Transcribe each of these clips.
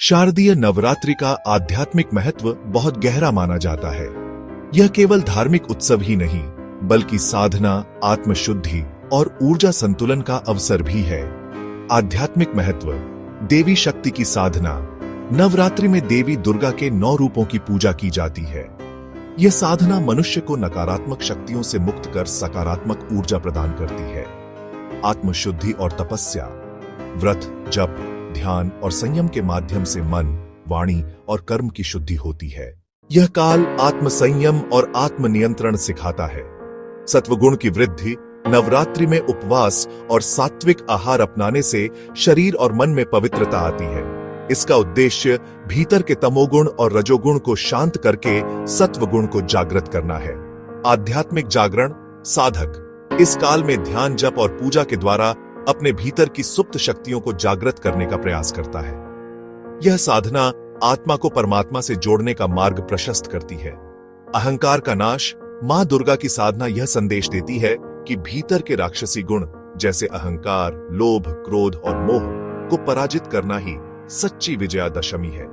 शारदीय नवरात्रि का आध्यात्मिक महत्व बहुत गहरा माना जाता है। यह केवल धार्मिक उत्सव ही नहीं, बल्कि साधना, आत्मशुद्धि और ऊर्जा संतुलन का अवसर भी है। आध्यात्मिक महत्व। देवी शक्ति की साधना। नवरात्रि में देवी दुर्गा के 9 रूपों की पूजा की जाती है। यह साधना मनुष्य को नकारात्मक शक्तियों से मुक्त कर सकारात्मक ऊर्जा प्रदान करती है। आत्मशुद्धि और तपस्या। व्रत, जप, ध्यान और संयम के माध्यम से मन, वाणी और कर्म की शुद्धि होती है। यह काल आत्मसंयम और आत्मनियंत्रण सिखाता है। सत्वगुण की वृद्धि। नवरात्रि में उपवास और सात्विक आहार अपनाने से शरीर और मन में पवित्रता आती है। इसका उद्देश्य भीतर के तमोगुण और रजोगुण को शांत करके सत्वगुण को जागृत करना है। आध्यात्मिक जागरण। साधक इस काल में ध्यान, जप और पूजा के द्वारा अपने भीतर की सुप्त शक्तियों को जागृत करने का प्रयास करता है। यह साधना आत्मा को परमात्मा से जोड़ने का मार्ग प्रशस्त करती है। अहंकार का नाश। मां दुर्गा की साधना यह संदेश देती है कि भीतर के राक्षसी गुण जैसे अहंकार, लोभ, क्रोध और मोह को पराजित करना ही सच्ची विजयादशमी है।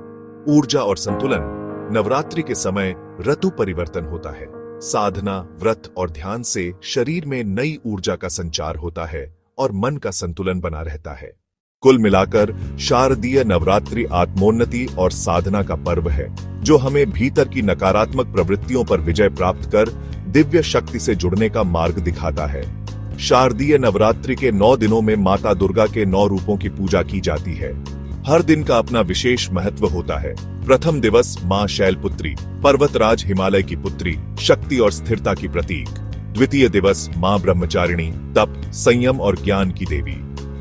ऊर्जा और संतुलन। नवरात्रि के समय ऋतु परिवर्तन होता है। साधना, व्रत और ध्यान से शरीर में नई ऊर्जा का संचार होता है और मन का संतुलन बना रहता है। कुल मिलाकर शारदीय नवरात्रि आत्मोन्नति और साधना का पर्व है, जो हमें भीतर की नकारात्मक प्रवृत्तियों पर विजय प्राप्त कर दिव्य शक्ति से जुड़ने का मार्ग दिखाता है। शारदीय नवरात्रि के 9 दिनों में माता दुर्गा के 9 रूपों की पूजा की जाती है। हर दिन का अपना विशेष महत्व होता है। प्रथम दिवस मां शैलपुत्री, पर्वतराज हिमालय की पुत्री, शक्ति और स्थिरता की प्रतीक। द्वितीय दिवस मां ब्रह्मचारिणी, तप, संयम और ज्ञान की देवी।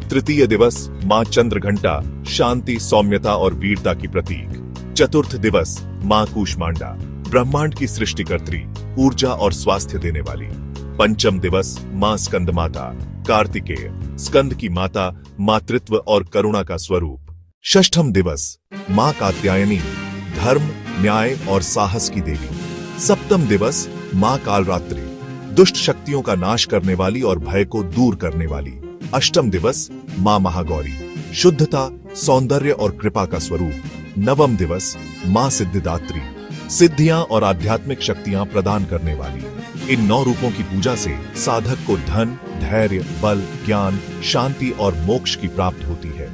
तृतीय दिवस मां चंद्रघंटा, शांति, सौम्यता और वीरता की प्रतीक। चतुर्थ दिवस मां कूष्मांडा, ब्रह्मांड की सृष्टिकर्त्री, ऊर्जा और स्वास्थ्य देने वाली। पंचम दिवस मां स्कंद माता, कार्तिकेय, स्कंद की माता, मातृत्व और करुणा का स्वरूप। षष्ठम दिवस मां कात्यायनी, धर्म, न्याय और साहस की देवी। सप्तम दिवस मां कालरात्रि, दुष्ट शक्तियों का नाश करने वाली और भय को दूर करने वाली। अष्टम दिवस मां महागौरी, शुद्धता, सौंदर्य और कृपा का स्वरूप। नवम दिवस मां सिद्धिदात्री, सिद्धियां और आध्यात्मिक शक्तियां प्रदान करने वाली। इन 9 रूपों की पूजा से साधक को धन, धैर्य, बल, ज्ञान, शांति और मोक्ष की प्राप्त होती है।